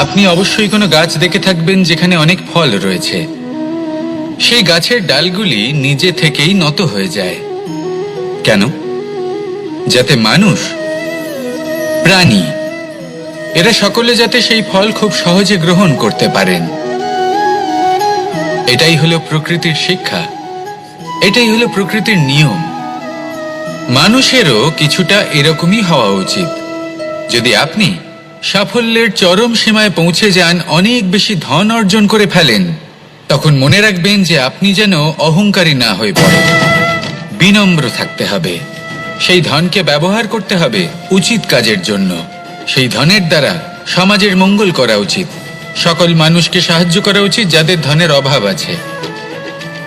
আপনি অবশ্যই কোনো গাছ দেখে থাকবেন যেখানে অনেক ফল রয়েছে। সেই গাছের ডালগুলি নিজে থেকেই নত হয়ে যায়। কেন? যাতে মানুষ, প্রাণী, এরা সকলে যাতে সেই ফল খুব সহজে গ্রহণ করতে পারেন। এটাই হলো প্রকৃতির শিক্ষা, এটাই হলো প্রকৃতির নিয়ম। মানুষেরও কিছুটা এরকমই হওয়া উচিত। যদি আপনি সাফল্যের চরম সীমায় পৌঁছে যান, অনেক বেশি ধন অর্জন করে ফেলেন, তখন মনে রাখবেন যে আপনি যেন অহংকারী না হয়ে পড়েন। বিনম্র থাকতে হবে। সেই ধনকে ব্যবহার করতে হবে উচিত কাজের জন্য। সেই ধনের দ্বারা সমাজের মঙ্গল করা উচিত। সকল মানুষকে সাহায্য করা উচিত যাদের ধনের অভাব আছে।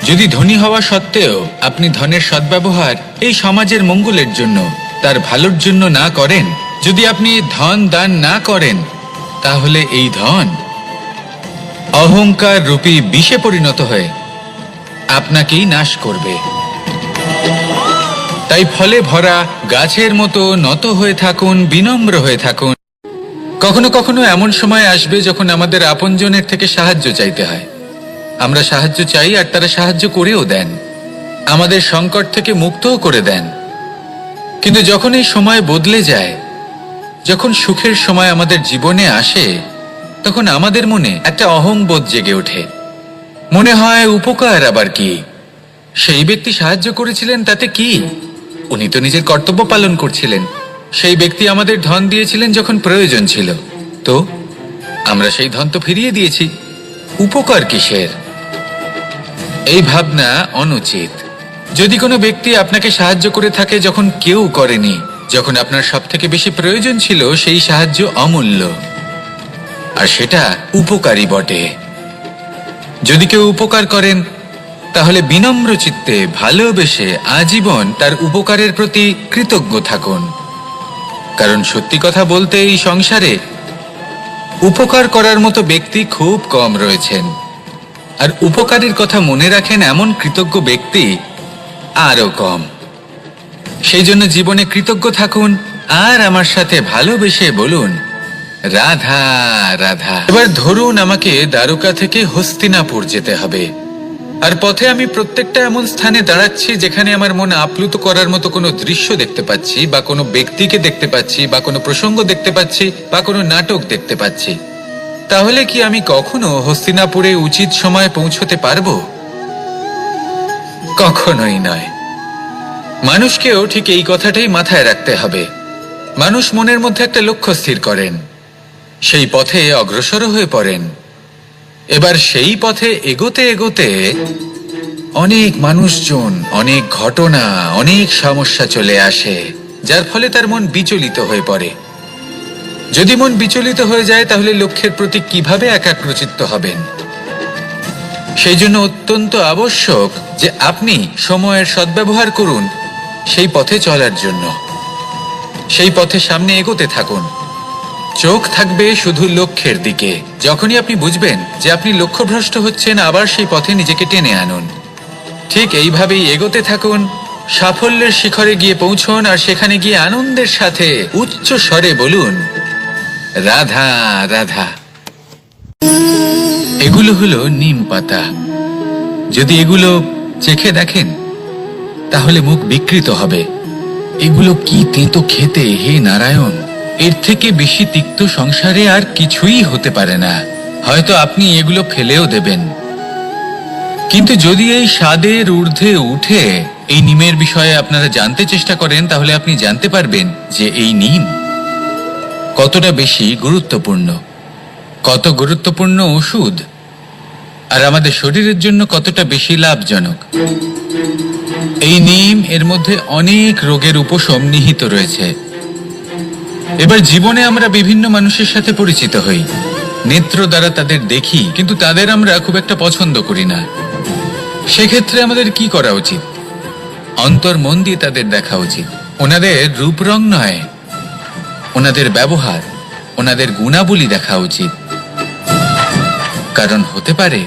যদি ধনী হওয়া সত্ত্বেও আপনি ধনের সদ্ব্যবহার এই সমাজের মঙ্গলের জন্য, তার ভালোর জন্য না করেন, যদি আপনি ধন দান না করেন, তাহলে এই ধন অহংকার রূপী বিষে পরিণত হয়ে আপনাকেই নাশ করবে। তাই ফলে ভরা গাছের মতো নত হয়ে থাকুন, বিনম্র হয়ে থাকুন। কখনো কখনো এমন সময় আসবে যখন আমাদের আপনজনের থেকে সাহায্য চাইতে হয়। আমরা সাহায্য চাই আর তারা সাহায্য করেও দেন, আমাদের সংকট থেকে মুক্তও করে দেন। কিন্তু যখন এই সময় বদলে যায়, যখন সুখের সময় আমাদের জীবনে আসে, তখন আমাদের মনে একটা অহংবোধ জেগে ওঠে। মনে হয় উপকার আবার কি, সেই ব্যক্তি সাহায্য করেছিলেন তাতে কি, উনি তো নিজের কর্তব্য পালন করছিলেন। সেই ব্যক্তি আমাদের ধন দিয়েছিলেন যখন প্রয়োজন ছিল, তো আমরা সেই ধন তো ফিরিয়ে দিয়েছি, উপকার কিসের? এই ভাবনা অনুচিত। যদি কোনো ব্যক্তি আপনাকে সাহায্য করে থাকে যখন কেউ করেনি, যখন আপনার সবথেকে বেশি প্রয়োজন ছিল, সেই সাহায্য অমূল্য, আর সেটা উপকারী বটে। যদি কেউ উপকার করেন, তাহলে বিনম্র চিত্তে ভালোবেসে আজীবন তার উপকারের প্রতি কৃতজ্ঞ থাকুন। কারণ সত্যি কথা বলতে এই সংসারে উপকার করার মতো ব্যক্তি খুব কম রয়েছেন, আর উপকারের কথা মনে রাখেন এমন কৃতজ্ঞ ব্যক্তি আরো কম। সেই জন্য জীবনে কৃতজ্ঞ থাকুন আর আমার সাথে ভালোবেসে বলুন, রাধা রাধা। এবার ধরুন আমাকে দ্বারকা থেকে হস্তিনাপুর যেতে হবে, আর পথে আমি প্রত্যেকটা এমন স্থানে দাঁড়াচ্ছি যেখানে আমার মন আপ্লুত করার মতো কোনো দৃশ্য দেখতে পাচ্ছি, বা কোনো ব্যক্তিকে দেখতে পাচ্ছি, বা কোনো প্রসঙ্গ দেখতে পাচ্ছি, বা কোনো নাটক দেখতে পাচ্ছি। তাহলে কি আমি কখনো হস্তিনাপুরে উচিত সময়ে পৌঁছতে পারবো? কখনোই নয়। মানুষকেও ঠিক এই কথাটাই মাথায় রাখতে হবে। মানুষ মনের মধ্যে একটা লক্ষ্য স্থির করেন, সেই পথে অগ্রসর হয়ে পড়েন। এবার সেই পথে এগোতে এগোতে অনেক মানুষজন, অনেক ঘটনা, অনেক সমস্যা চলে আসে, যার ফলে তার মন বিচলিত হয়ে পড়ে। যদি মন বিচলিত হয়ে যায়, তাহলে লক্ষ্যের প্রতি কিভাবে একাগ্রচিত্ত হবেন? সেই জন্য অত্যন্ত আবশ্যক যে আপনি সময়ের সদ্ব্যবহার করুন সেই পথে চলার জন্য। সেই পথে সামনে এগোতে থাকুন, চোখ থাকবে শুধু লক্ষ্যের দিকে। যখনই আপনি বুঝবেন যে আপনি লক্ষ্যভ্রষ্ট হচ্ছেন, আবার সেই পথে নিজেকে টেনে আনুন। ঠিক এইভাবেই এগোতে থাকুন, সাফল্যের শিখরে গিয়ে পৌঁছন, আর সেখানে গিয়ে আনন্দের সাথে উচ্চ স্বরে বলুন, রাধা রাধা। এগুলো হলো নিম পাতা। যদি এগুলো চেখে দেখেন, তাহলে মুখ বিকৃত হবে। এগুলো কি তেতো খেতে, হে নারায়ণ! এর থেকে বেশি তিক্ত সংসারে আর কিছুই হতে পারে না। হয়তো আপনি এগুলো ফেলেও দেবেন, কিন্তু যদি এই স্বাদের ঊর্ধ্বে উঠে এই নিমের বিষয়ে আপনারা জানতে চেষ্টা করেন, তাহলে আপনি জানতে পারবেন যে এই নিম কতটা বেশি গুরুত্বপূর্ণ, কত গুরুত্বপূর্ণ ওষুধ, আর আমাদের শরীরের জন্য কতটা বেশি লাভজনক। এই নিম, এর মধ্যে অনেক রোগের উপশম নিহিত রয়েছে। এবার জীবনে আমরা বিভিন্ন মানুষের সাথে পরিচিত হই, নেত্র দ্বারা তাদের দেখি, কিন্তু তাদের আমরা খুব একটা পছন্দ করি না। সেক্ষেত্রে আমাদের কি করা উচিত? অন্তর মন দিয়ে তাদের দেখা উচিত। ওনাদের রূপ রং নয়, ওনাদের ব্যবহার, ওনাদের গুণাবলী দেখা উচিত। কারণ হতে পারে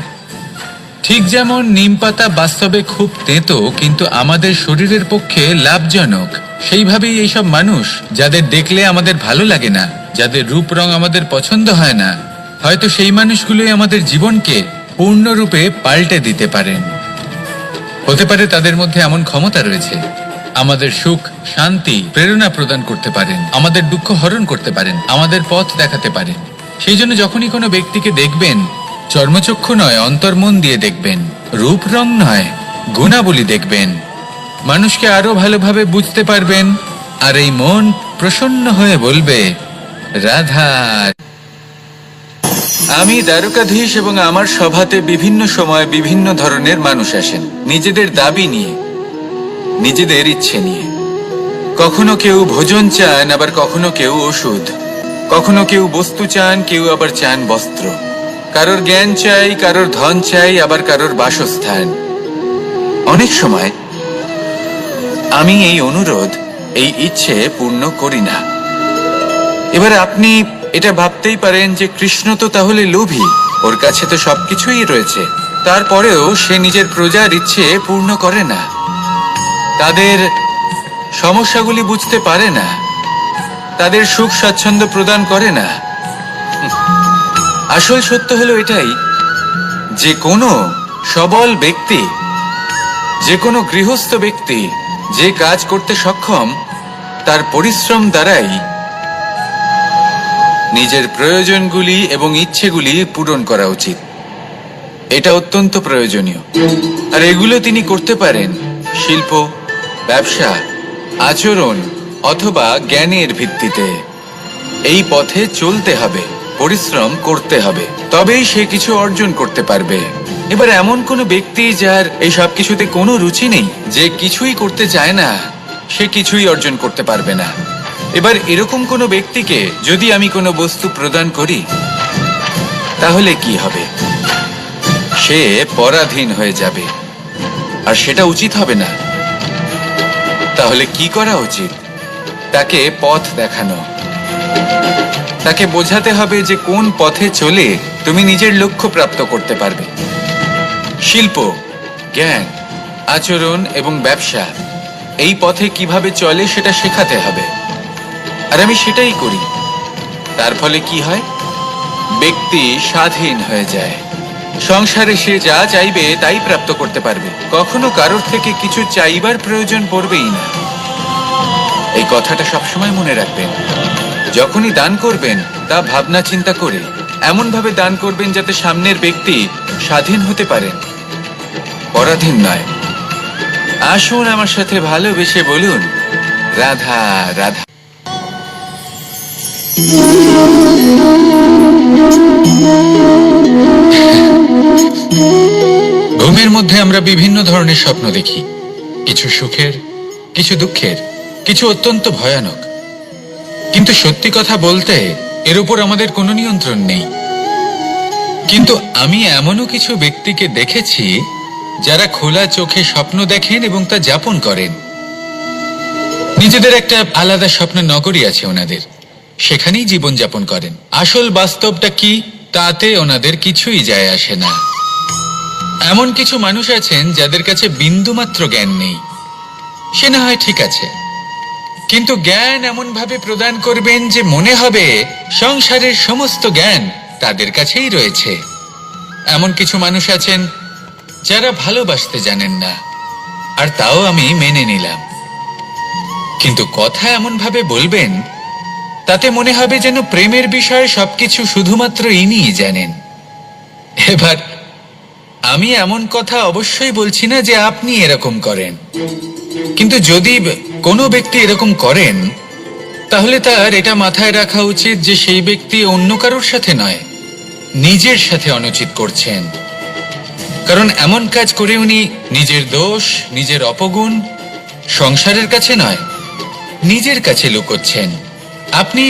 ঠিক যেমন নিম পাতা বাস্তবে খুব তেতো কিন্তু আমাদের শরীরের পক্ষে লাভজনক, সেইভাবেই এইসব মানুষ যাদের দেখলে আমাদের ভালো লাগে না, যাদের রূপ রং আমাদের পছন্দ হয় না, হয়তো সেই মানুষগুলোই আমাদের জীবনকে পূর্ণরূপে পাল্টে দিতে পারেন। হতে পারে তাদের মধ্যে এমন ক্ষমতা রয়েছে, আমাদের সুখ, শান্তি, প্রেরণা প্রদান করতে পারেন, আমাদের দুঃখ হরণ করতে পারেন, আমাদের পথ দেখাতে পারেন। সেই জন্য যখনই কোনো ব্যক্তিকে দেখবেন, চর্মচক্ষু নয় অন্তর্মন দিয়ে দেখবেন, রূপ রং নয় গুণাবলী দেখবেন, মানুষকে আরো ভালোভাবে বুঝতে পারবেন। আর এই মন প্রসন্ন হয়ে বলবে, রাধা। আমি দ্বারকাধীশ এবং আমার সভাতে বিভিন্ন সময় বিভিন্ন ধরনের মানুষ আসেন, নিজেদের দাবি নিয়ে, নিজেদের ইচ্ছে নিয়ে। কখনো কেউ ভোজন চান, আবার কখনো কেউ ওষুধ, কখনো কেউ বস্তু চান, কেউ আবার চান বস্ত্র। কারোর জ্ঞান চাই, কারোর ধন চাই, আবার কারোর বাসস্থান। অনেক সময় আমি এই অনুরোধ, এই ইচ্ছে পূর্ণ করি না। এবার আপনি এটা ভাবতেই পারেন যে কৃষ্ণ তো তাহলে লোভী, ওর কাছে তো সবকিছুই রয়েছে, তারপরেও সে নিজের প্রজার ইচ্ছে পূর্ণ করে না, তাদের সমস্যাগুলি বুঝতে পারে না, তাদের সুখ স্বাচ্ছন্দ্য প্রদান করে না। আসল সত্য হলো এটাই যে কোনো সবল ব্যক্তি, যে কোনো গৃহস্থ ব্যক্তি যে কাজ করতে সক্ষম, তার পরিশ্রম দ্বারাই নিজের প্রয়োজনগুলি এবং ইচ্ছেগুলি পূরণ করা উচিত। এটা অত্যন্ত প্রয়োজনীয়। আর এগুলো তিনি করতে পারেন শিল্প, ব্যবসা, আচরণ অথবা জ্ঞানের ভিত্তিতে। এই পথে চলতে হবে, পরিশ্রম করতে হবে, তবেই সে কিছু অর্জন করতে পারবে। এবার এমন কোনো ব্যক্তি যার এই সব কিছুতে কোনো রুচি নেই, যে কিছুই করতে চায় না, সে কিছুই অর্জন করতে পারবে না। এবার এরকম কোনো ব্যক্তিকে যদি আমি কোনো বস্তু প্রদান করি, তাহলে কি হবে? সে পরাধীন হয়ে যাবে, আর সেটা উচিত হবে না। তাহলে কি করা উচিত? তাকে পথ দেখানো, তাকে বোঝাতে হবে যে কোন পথে চলে তুমি নিজের লক্ষ্য প্রাপ্ত করতে পারবে। শিল্প, জ্ঞান, আচরণ এবং ব্যবসা, এই পথে কিভাবে চলে সেটা শেখাতে হবে। আর আমি সেটাই করি। তার ফলে কি হয়? ব্যক্তি স্বাধীন হয়ে যায়। সংসারে সে যা চাইবে তাই প্রাপ্ত করতে পারবে, কখনো কারোর থেকে কিছু চাইবার প্রয়োজন পড়বেই না। এই কথাটা সবসময় মনে রাখবেন। যখনই দান করবেন তা ভাবনা চিন্তা করে এমন ভাবে দান করবেন যাতে সামনের ব্যক্তি স্বাধীন হতে পারেন, পরাধীন নয়। আসুন আমার সাথে ভালোবেসে বলুন, রাধা রাধা। ঘুমের মধ্যে আমরা বিভিন্ন ধরনের স্বপ্ন দেখি, কিছু সুখের, কিছু দুঃখের, কিছু অত্যন্ত ভয়ানক। কিন্তু সত্যি কথা বলতে এর উপর আমাদের কোনো নিয়ন্ত্রণ নেই। কিন্তু আমি এমনও কিছু ব্যক্তিকে দেখেছি যারা খোলা চোখে স্বপ্ন দেখেন এবং তা যাপন করেন। নিজেদের একটা আলাদা স্বপ্নের নগরী আছে ওনাদের, সেখানেই জীবন যাপন করেন। আসল বাস্তবটা কি তাতে ওনাদের কিছুই যায় আসে না। এমন কিছু মানুষ আছেন যাদের কাছে বিন্দুমাত্র জ্ঞান নেই, সে না হয় ঠিক আছে, কিন্তু জ্ঞান এমন ভাবে প্রদান করবেন যে মনে হবে সংসারের সমস্ত জ্ঞান তাদের কাছেই রয়েছে। এমন কিছু মানুষ আছেন যারা ভালোবাসতে জানেন না, আর তাও আমি মেনে নিলাম। কিন্তু কথা এমন ভাবে বলবেন তাতে মনে হবে যেন প্রেমের বিষয়ে সবকিছু শুধুমাত্র ইনিই জানেন। এবার আমি এমন কথা অবশ্যই বলছি না যে আপনি এরকম করেন, কিন্তু যদি কোনো ব্যক্তি এরকম করেন তাহলে তার এটা মাথায় রাখা উচিত যে সেই ব্যক্তি অন্য কারোর সাথে নয়, নিজের সাথে অনুচিত করছেন। কারণ এমন কাজ করে উনি নিজের দোষ, নিজের অপগুণ সংসারের কাছে নয়, নিজের কাছে লুকোচ্ছেন। আপনি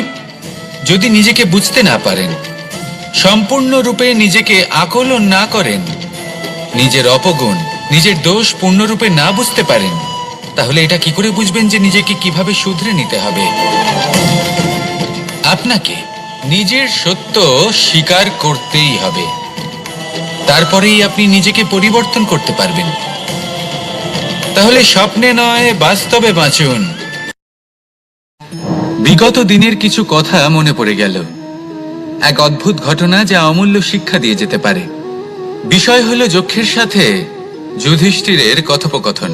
যদি নিজেকে বুঝতে না পারেন, সম্পূর্ণরূপে নিজেকে আকলন না করেন, নিজের অপগুণ, নিজের দোষ পূর্ণরূপে না বুঝতে পারেন, তাহলে এটা কি করে বুঝবেন যে নিজেকে কিভাবে শুধরে নিতে হবে? আপনাকে নিজের সত্য স্বীকার করতেই হবে, তারপরেই আপনি নিজেকে পরিবর্তন করতে পারবেন। তাহলে স্বপ্নে নয়, বাস্তবে বাঁচুন। বিগত দিনের কিছু কথা মনে পড়ে গেল। এক অদ্ভুত ঘটনা যা অমূল্য শিক্ষা দিয়ে যেতে পারে। বিষয় হলো যক্ষের সাথে যুধিষ্ঠিরের কথোপকথন।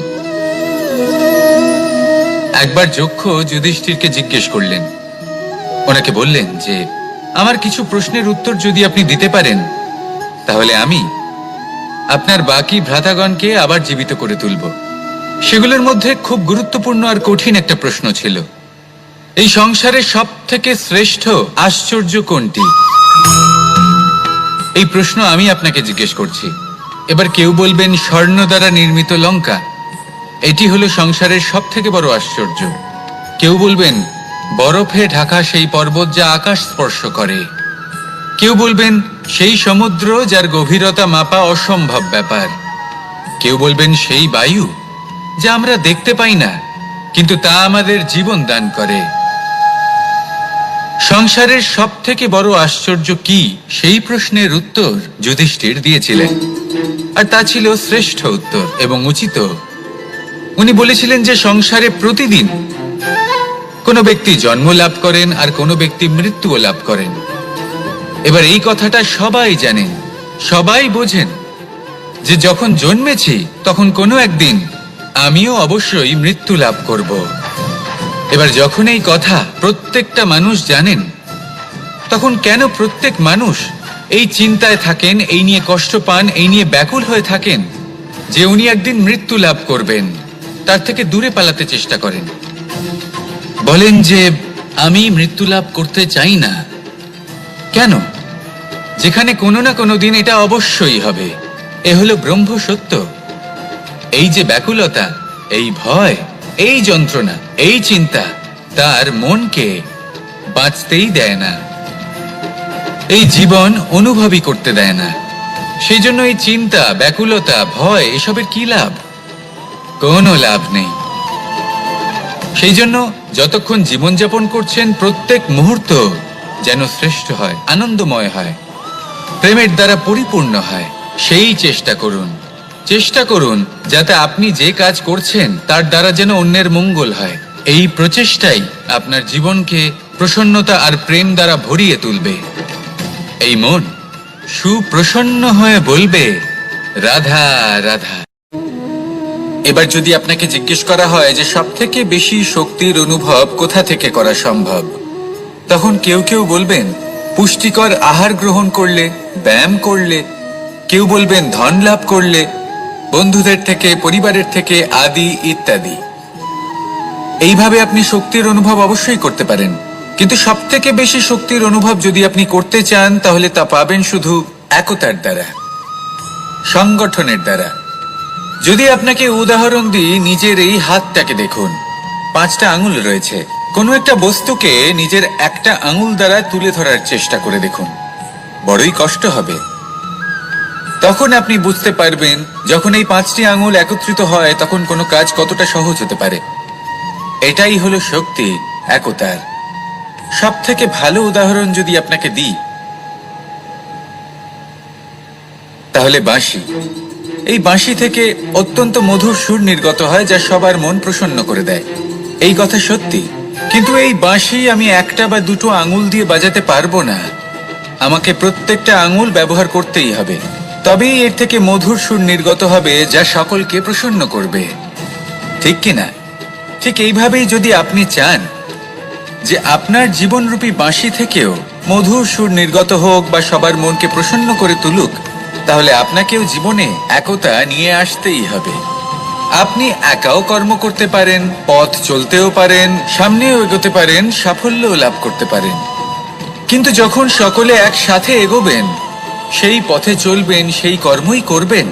একবার যক্ষ যুধিষ্ঠিরকে জিজ্ঞেস করলেন, ওনাকে বললেন যে আমার কিছু প্রশ্নের উত্তর যদি আপনি দিতে পারেন তাহলে আমি আপনার বাকি ভ্রাতাগণকে আবার জীবিত করে তুলব। সেগুলোর মধ্যে খুব গুরুত্বপূর্ণ আর কঠিন একটা প্রশ্ন ছিল, এই সংসারে সব থেকে শ্রেষ্ঠ আশ্চর্য কোনটি? এই প্রশ্ন আমি আপনাকে জিজ্ঞেস করছি। এবার কেউ বলবেন স্বর্ণ দ্বারা নির্মিত লঙ্কা, এটি হলো সংসারের সব থেকে বড় আশ্চর্য। কেউ বলবেন বরফে ঢাকা সেই পর্বত যা আকাশ স্পর্শ করে। কেউ বলবেন সেই সমুদ্র যার গভীরতা মাপা অসম্ভব ব্যাপার। কেউ বলবেন সেই বায়ু যা আমরা দেখতে পাই না কিন্তু তা আমাদের জীবন দান করে। সংসারের সব থেকে বড় আশ্চর্য কি, সেই প্রশ্নের উত্তর যুধিষ্ঠির দিয়েছিলেন, আর তা ছিল শ্রেষ্ঠ উত্তর এবং উচিত। উনি বলেছিলেন যে সংসারে প্রতিদিন কোনো ব্যক্তি জন্ম লাভ করেন আর কোনো ব্যক্তি মৃত্যুও লাভ করেন। এবার এই কথাটা সবাই জানেন, সবাই বোঝেন যে যখন জন্মেছি তখন কোনো একদিন আমিও অবশ্যই মৃত্যু লাভ করব। এবার যখন এই কথা প্রত্যেকটা মানুষ জানেন, তখন কেন প্রত্যেক মানুষ এই চিন্তায় থাকেন, এই নিয়ে কষ্ট পান, এই নিয়ে ব্যাকুল হয়ে থাকেন যে উনি একদিন মৃত্যু লাভ করবেন, তার থেকে দূরে পালাতে চেষ্টা করেন? বলেন যে আমি মৃত্যু লাভ করতে চাই না। কেন? যেখানে কোনো না কোনো দিন এটা অবশ্যই হবে। এ হলো ব্রহ্ম সত্য। এই যে ব্যাকুলতা, এই ভয়, এই যন্ত্রণা, এই চিন্তা তার মনকে বাঁচতেই দেয় না, এই জীবন অনুভবই করতে দেয় না। সেই জন্য এই চিন্তা, ব্যাকুলতা, ভয় এসবের কি লাভ? কোনো লাভ নেই। সেই জন্য যতক্ষণ জীবনযাপন করছেন প্রত্যেক মুহূর্ত যেন শ্রেষ্ঠ হয়, আনন্দময় হয়, প্রেমের দ্বারা পরিপূর্ণ হয়, সেই চেষ্টা করুন। চেষ্টা করুন যাতে আপনি যে কাজ করছেন তার দ্বারা যেন অন্যের মঙ্গল হয়। এই প্রচেষ্টাই আপনার জীবনকে প্রসন্নতা আর প্রেম দ্বারা ভরিয়ে তুলবে। এই মন সুপ্রসন্ন হয়ে বলবে রাধা রাধা। এবার যদি আপনাকে জিজ্ঞেস করা হয় যে সব থেকে বেশি শক্তির অনুভব কোথা থেকে করা সম্ভব, তখন কেউ কেউ বলবেন পুষ্টিকর আহার গ্রহণ করলে, ব্যায়াম করলে। কেউ বলবেন ধন লাভ করলে, বন্ধুদের থেকে, পরিবারের থেকে, আদি ইত্যাদি। এইভাবে আপনি শক্তির অনুভব অবশ্যই করতে পারেন, কিন্তু সব থেকে বেশি শক্তির অনুভব যদি আপনি করতে চান তাহলে তা পাবেন শুধু একতার দ্বারা, সংগঠনের দ্বারা। যদি আপনাকে উদাহরণ দিই, নিজের এই হাতটাকে দেখুন, 5টা আঙুল রয়েছে। কোনো একটা বস্তুকে নিজের একটা আঙুল দ্বারা তুলে ধরার চেষ্টা করে দেখুন, বড়ই কষ্ট হবে। তখন আপনি বুঝতে পারবেন যখন এই 5টি আঙুল একত্রিত হয় তখন কোনো কাজ কতটা সহজ হতে পারে। এটাই হলো শক্তি, একতার। সব থেকে ভালো উদাহরণ যদি আপনাকে দিই তাহলে বাঁশি। এই বাঁশি থেকে অত্যন্ত মধুর সুর নির্গত হয় যা সবার মন প্রসন্ন করে দেয়। এই কথা সত্যি, কিন্তু এই বাঁশি আমি একটা বা দুটো আঙুল দিয়ে বাজাতে পারবো না। আমাকে প্রত্যেকটা আঙুল ব্যবহার করতেই হবে, তবেই এর থেকে মধুর সুর নির্গত হবে যা সকলকে প্রসন্ন করবে। ঠিক কিনা? ঠিক এইভাবেই যদি আপনি চান যে আপনার জীবনরূপী বাঁশি থেকেও মধুর সুর নির্গত হোক বা সবার মনকে প্রসন্ন করে তুলুক, তাহলে আপনাকেও জীবনে একতা নিয়ে আসতেই হবে। আপনি একাও কর্ম করতে পারেন, পথ চলতেও পারেন, সামনেও এগোতে পারেন, সাফল্যও লাভ করতে পারেন। কিন্তু যখন সকলে একসাথে এগোবেন, সেই পথে চলবেন, সেই কর্মই করবেন,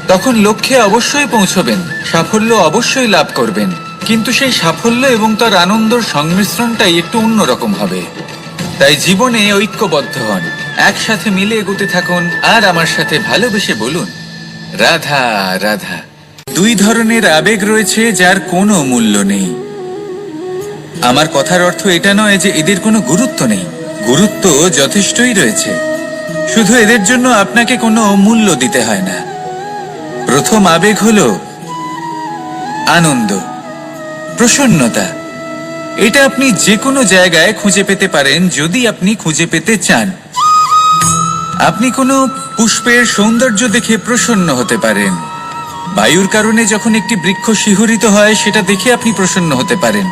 তখন লক্ষ্যে অবশ্যই পৌঁছবেন, সাফল্য অবশ্যই লাভ করবেন। কিন্তু সেই সাফল্য এবং তার আনন্দর সংমিশ্রণটাই একটু অন্যরকম হবে। তাই জীবনে ঐক্যবদ্ধ হন, একসাথে মিলে এগোতে থাকুন, আর আমার সাথে ভালোবেসে বলুন রাধা রাধা। 2 ধরনের আবেগ রয়েছে যার কোনো মূল্য নেই। আমার কথার অর্থ এটা নয় যে এদের কোনো গুরুত্ব নেই, গুরুত্ব যথেষ্টই রয়েছে, শুধু এদের জন্য আপনাকে কোনো মূল্য দিতে হয় না। প্রথম আবেগ হলো আনন্দ, প্রসন্নতা। এটা আপনি যে কোনো জায়গায় খুঁজে পেতে পারেন যদি আপনি খুঁজে পেতে চান। আপনি কোনো পুষ্পের সৌন্দর্য দেখে প্রসন্ন হতে পারেন। বায়ুর কারণে যখন একটি বৃক্ষ শিহরিত হয় সেটা দেখে আপনি প্রসন্ন হতে পারেন।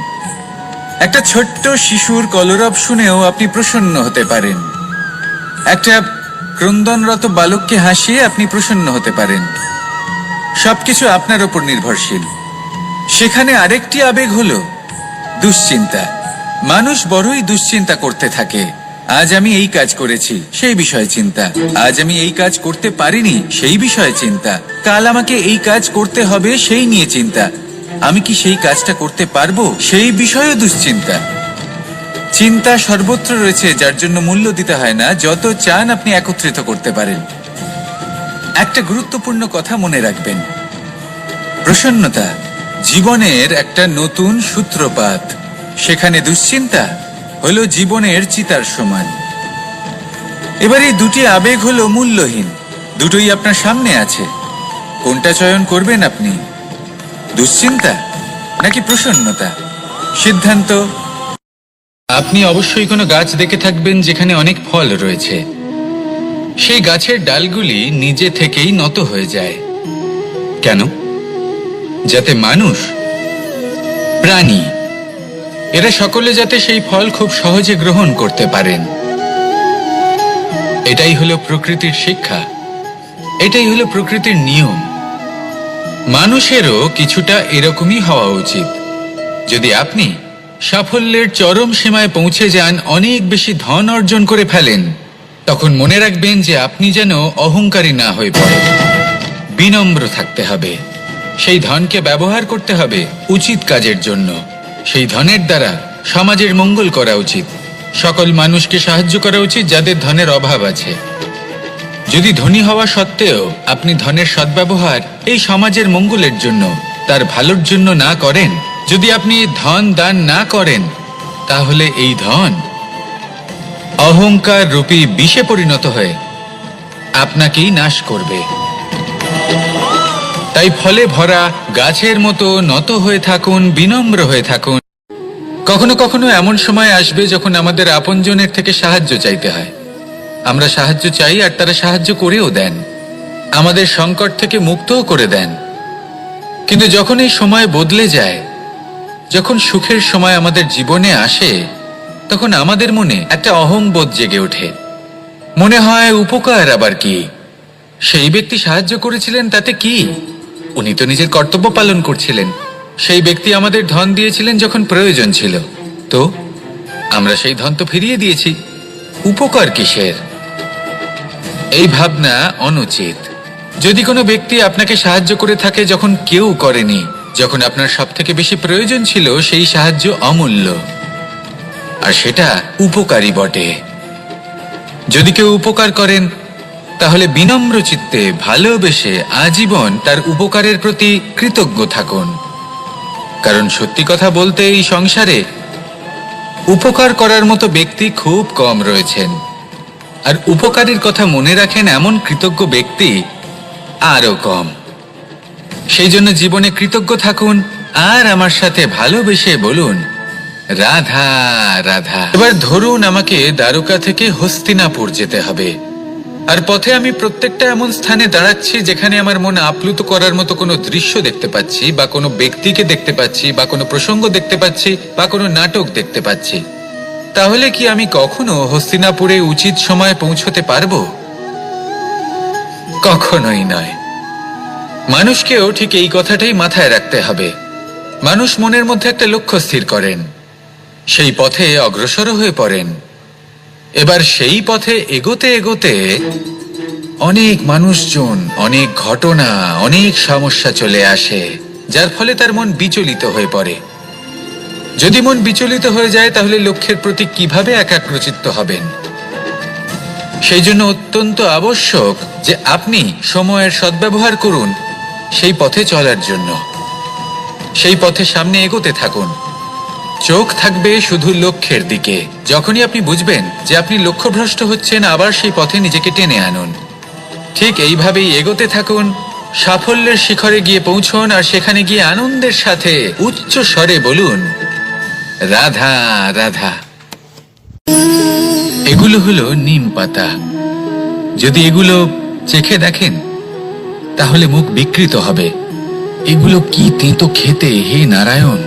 একটা ছোট্ট শিশুর কলরব শুনেও আপনি প্রসন্ন হতে পারেন। একটা ক্রন্দনরত বালককে হাসিয়ে আপনি প্রসন্ন হতে পারেন। সবকিছু আপনার উপর নির্ভরশীল। সেখানে আরেকটি আবেগ হলো দুশ্চিন্তা। মানুষ বড়ই দুশ্চিন্তা করতে থাকে। আজ আমি এই কাজ করেছি, সেই বিষয়ে চিন্তা। আজ আমি এই কাজ করতে পারিনি, সেই বিষয়ে চিন্তা। কাল আমাকে এই কাজ করতে হবে, সেই নিয়ে চিন্তা। আমি কি সেই কাজটা করতে পারবো, সেই বিষয়েও দুশ্চিন্তা। চিন্তা সর্বত্র রয়েছে, যার জন্য মূল্য দিতে হয় না। যত চান আপনি একত্রিত করতে পারেন। একটা গুরুত্বপূর্ণ কথা মনে রাখবেন, প্রসন্নতা জীবনের একটা নতুন সূত্রপাত। সেখানে দুশ্চিন্তা হলো জীবনের চিতার সমান। এবার এই দুটি আবেগ হলো মূল্যহীন, দুটোই আপনার সামনে আছে। কোনটা চয়ন করবেন আপনি, দুশ্চিন্তা নাকি প্রসন্নতা? সিদ্ধান্ত। আপনি অবশ্যই কোনো গাছ দেখে থাকবেন যেখানে অনেক ফল রয়েছে। সেই গাছের ডালগুলি নিজে থেকেই নত হয়ে যায়। কেন? যাতে মানুষ, প্রাণী, এরা সকলে যাতে সেই ফল খুব সহজে গ্রহণ করতে পারেন। এটাই হলো প্রকৃতির শিক্ষা, এটাই হলো প্রকৃতির নিয়ম। মানুষেরও কিছুটা এরকমই হওয়া উচিত। যদি আপনি সাফল্যের চরম সীমায় পৌঁছে যান, অনেক বেশি ধন অর্জন করে ফেলেন, তখন মনে রাখবেন যে আপনি যেন অহংকারী না হয়ে পড়েন। বিনম্র থাকতে হবে। সেই ধনকে ব্যবহার করতে হবে উচিত কাজের জন্য। সেই ধনের দ্বারা সমাজের মঙ্গল করা উচিত। সকল মানুষকে সাহায্য করা উচিত যাদের ধনের অভাব আছে। যদি ধনী হওয়া সত্ত্বেও আপনি ধনের সদ্ব্যবহার এই সমাজের মঙ্গলের জন্য, তার ভালোর জন্য না করেন, যদি আপনি ধন দান না করেন, তাহলে এই ধন অহংকার রূপী বিষে পরিণত হয়ে আপনাকেই নাশ করবে। তাই ফলে ভরা গাছের মতো নত হয়ে থাকুন, বিনম্র হয়ে থাকুন। কখনো কখনো এমন সময় আসবে যখন আমাদের আপনজনের থেকে সাহায্য চাইতে হয়। আমরা সাহায্য চাই আর তারা সাহায্য করেও দেন, আমাদের সংকট থেকে মুক্তও করে দেন। কিন্তু যখন এই সময় বদলে যায়, যখন সুখের সময় আমাদের জীবনে আসে, তখন আমাদের মনে একটা অহংবোধ জেগে ওঠে। মনে হয় উপকার আবার কি, সেই ব্যক্তি সাহায্য করেছিলেন তাতে কি, উনি তো নিজের কর্তব্য পালন করছিলেন। সেই ব্যক্তি আমাদের ধন দিয়েছিলেন যখন প্রয়োজন ছিল, তো আমরা সেই ধন তো ফিরিয়ে দিয়েছি, উপকার কিসের? এই ভাবনা অনুচিত। যদি কোনো ব্যক্তি আপনাকে সাহায্য করে থাকে যখন কেউ করেনি, যখন আপনার সব থেকে বেশি প্রয়োজন ছিল, সেই সাহায্য অমূল্য, আর সেটা উপকারী বটে। যদি কেউ উপকার করেন, তাহলে বিনম্র চিত্তে ভালোবেসে আজীবন তার উপকারের প্রতি কৃতজ্ঞ থাকুন। কারণ সত্যি কথা বলতে এই সংসারে উপকার করার মতো ব্যক্তি খুব কম রয়েছেন, আর উপকারীর কথা মনে রাখেন এমন কৃতজ্ঞ ব্যক্তি আরো কম। সেই জন্য জীবনে কৃতজ্ঞ থাকুন আর আমার সাথে ভালোবেসে বলুন, রাধা রাধা। এবার ধরুন আমাকে দ্বারকা থেকে হস্তিনাপুর যেতে হবে, আর পথে আমি প্রত্যেকটা এমন স্থানে দাঁড়াচ্ছি যেখানে আমার মন আপ্লুত করার মতো কোনো দৃশ্য দেখতে পাচ্ছি, বা কোনো ব্যক্তিকে দেখতে পাচ্ছি, বা কোনো প্রসঙ্গ দেখতে পাচ্ছি, বা কোনো নাটক দেখতে পাচ্ছি। তাহলে কি আমি কখনো হস্তিনাপুরে উচিত সময়ে পৌঁছতে পারবো? কখনোই নয়। মানুষকেও ঠিক এই কথাটাই মাথায় রাখতে হবে। মানুষ মনের মধ্যে একটা লক্ষ্য স্থির করেন, সেই পথে অগ্রসর হয়ে পড়েন। এবার সেই পথে এগোতে এগোতে অনেক মানুষজন, অনেক ঘটনা, অনেক সমস্যা চলে আসে, যার ফলে তার মন বিচলিত হয়ে পড়ে। যদি মন বিচলিত হয়ে যায়, তাহলে লক্ষ্যের প্রতি কিভাবে একাগ্রচিত্ত হবেন? সেই জন্য অত্যন্ত আবশ্যক যে আপনি সময়ের সদ্ব্যবহার করুন সেই পথে চলার জন্য। সেই পথে সামনে এগোতে থাকুন, চোখ থাকবে শুধু লক্ষ্যের দিকে। যখনই আপনি বুঝবেন যে আপনি লক্ষ্যভ্রষ্ট হচ্ছেন, আবার সেই পথে নিজেকে টেনে আনুন। ঠিক এইভাবেই এগোতে থাকুন, সাফল্যের শিখরে গিয়ে পৌঁছন, আর সেখানে গিয়ে আনন্দের সাথে উচ্চ স্বরে বলুন, রাধা রাধা। এগুলো হলো নিম পাতা। যদি এগুলো চেখে দেখেন তাহলে মুখ বিকৃত হবে। এগুলো কি তেতো খেতে, হে নারায়ণ!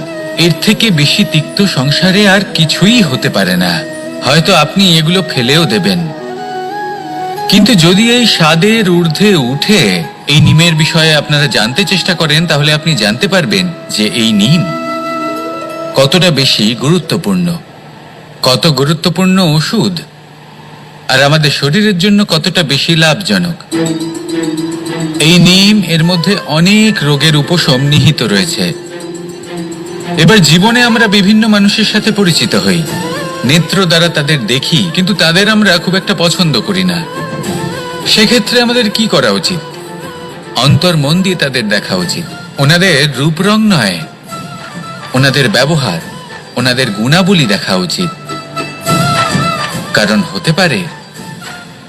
এর থেকে বেশি তিক্ত সংসারে আর কিছুই হতে পারে না। হয়তো আপনি এগুলো ফেলেও দেবেন, কিন্তু যদি এই স্বাদের ঊর্ধ্বে উঠে এই নিমের বিষয়ে আপনারা জানতে চেষ্টা করেন, তাহলে আপনি জানতে পারবেন যে এই নিম কতটা বেশি গুরুত্বপূর্ণ, কত গুরুত্বপূর্ণ ওষুধ, আর আমাদের শরীরের জন্য কতটা বেশি লাভজনক। এই নিম এর মধ্যে অনেক রোগের উপশম নিহিত রয়েছে। এবার জীবনে আমরা বিভিন্ন মানুষের সাথে পরিচিত হই, নেত্র দ্বারা তাদের দেখি, কিন্তু তাদের আমরা খুব একটা পছন্দ করি না। সেক্ষেত্রে আমাদের কি করা উচিত? অন্তর মন দিয়ে তাদের দেখা উচিত। ওনাদের রূপ রং নয়, ওনাদের ব্যবহার, ওনাদের গুণাবলী দেখা উচিত। কারণ হতে পারে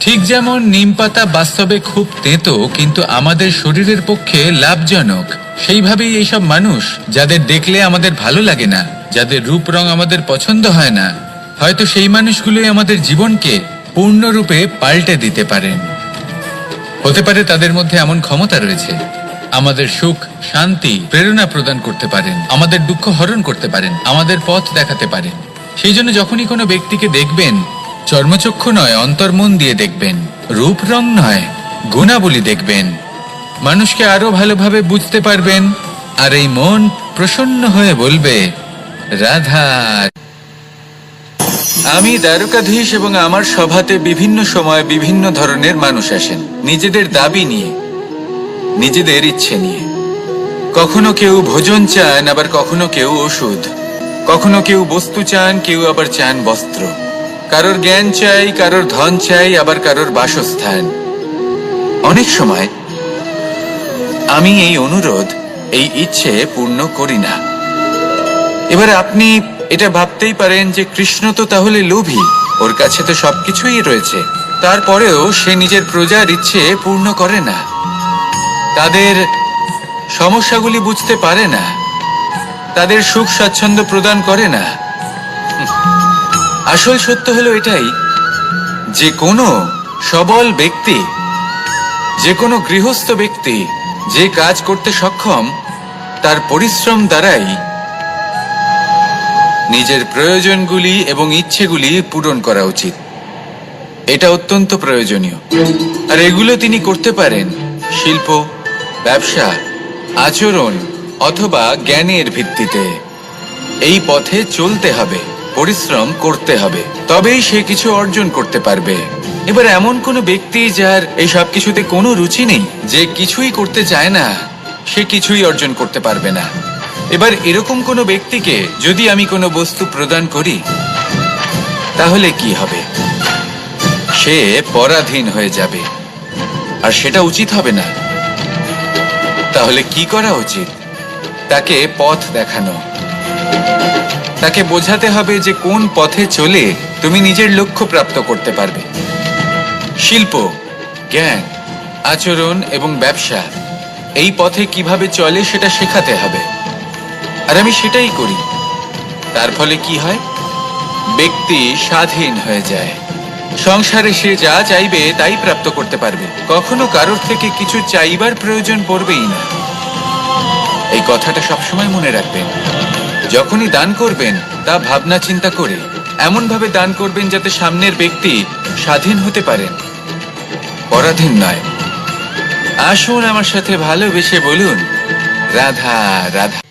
ঠিক যেমন নিম পাতা বাস্তবে খুব তেতো কিন্তু আমাদের শরীরের পক্ষে লাভজনক, সেইভাবেই এইসব মানুষ যাদের দেখলে আমাদের ভালো লাগে না, যাদের রূপ রং আমাদের পছন্দ হয় না, হয়তো সেই মানুষগুলোই আমাদের জীবনকে পূর্ণরূপে পাল্টে দিতে পারেন। হতে পারে তাদের মধ্যে এমন ক্ষমতা রয়েছে, আমাদের সুখ, শান্তি, প্রেরণা প্রদান করতে পারেন, আমাদের দুঃখ হরণ করতে পারেন, আমাদের পথ দেখাতে পারেন। সেই জন্য যখনই কোনো ব্যক্তিকে দেখবেন, চর্মচক্ষু নয় অন্তর্মন দিয়ে দেখবেন, রূপ রং নয় গুণাবলী দেখবেন, মানুষকে আরো ভালোভাবে বুঝতে পারবেন। আর এই মন প্রসন্ন হয়ে বলবে, রাধা। আমি দ্বারকাধীশ এবং আমার সভাতে বিভিন্ন সময় বিভিন্ন ধরনের মানুষ আসেন, নিজেদের দাবি নিয়ে, নিজেদের ইচ্ছে নিয়ে। কখনো কেউ ভোজন চান, আবার কখনো কেউ ওষুধ, কখনো কেউ বস্তু চান, কেউ আবার চান বস্ত্র, কারোর জ্ঞান চাই, কারোর ধন চাই, আবার কারোর বাসস্থান। অনেক সময় আমি এই অনুরোধ, এই ইচ্ছে পূর্ণ করি না। এবার আপনি এটা ভাবতেই পারেন যে কৃষ্ণ তো তাহলে লোভী, ওর কাছে তো সবকিছুই রয়েছে, তারপরেও সে নিজের প্রজার ইচ্ছে পূর্ণ করে না, তাদের সমস্যাগুলি বুঝতে পারে না, তাদের সুখ স্বাচ্ছন্দ্য প্রদান করে না। আসল সত্য হলো এটাই যে কোনো সবল ব্যক্তি, যে কোনো গৃহস্থ ব্যক্তি যে কাজ করতে সক্ষম, তার পরিশ্রম দ্বারাই নিজের প্রয়োজনগুলি এবং ইচ্ছেগুলি পূরণ করা উচিত। এটা অত্যন্ত প্রয়োজনীয়। আর এগুলো তিনি করতে পারেন শিল্প, ব্যবসা, আচরণ অথবা জ্ঞানের ভিত্তিতে। এই পথে চলতে হবে, পরিশ্রম করতে হবে, তবেই সে কিছু অর্জন করতে পারবে। এবার এমন কোনো ব্যক্তি যার এই সব কিছুতে কোনো রুচি নেই, যে কিছুই করতে চায় না, সে কিছুই অর্জন করতে পারবে না। এবার এরকম কোনো ব্যক্তিকে যদি আমি কোনো বস্তু প্রদান করি, তাহলে কি হবে? সে পরাধীন হয়ে যাবে, আর সেটা উচিত হবে না। তাহলে কি করা উচিত? তাকে পথ দেখানো, তাকে বোঝাতে হবে যে কোন পথে চলে তুমি নিজের লক্ষ্য প্রাপ্ত করতে পারবে। শিল্প, জ্ঞান, আচরণ এবং ব্যবসা, এই পথে কিভাবে চলে সেটা শেখাতে হবে। আর আমি সেটাই করি। তার ফলে কি হয়? ব্যক্তি স্বাধীন হয়ে যায়। সংসারে সে যা চাইবে তাই প্রাপ্ত করতে পারবে, কখনো কারোর থেকে কিছু চাইবার প্রয়োজন পড়বেই না। এই কথাটা সবসময় মনে রাখবেন। যখনই দান করবেন তা ভাবনা চিন্তা করে এমন ভাবে দান করবেন যাতে সামনের ব্যক্তি স্বাধীন হতে পারেন, পরাধীন নয়। আসুন আমার সাথে ভালোবেসে বলুন, রাধা রাধা।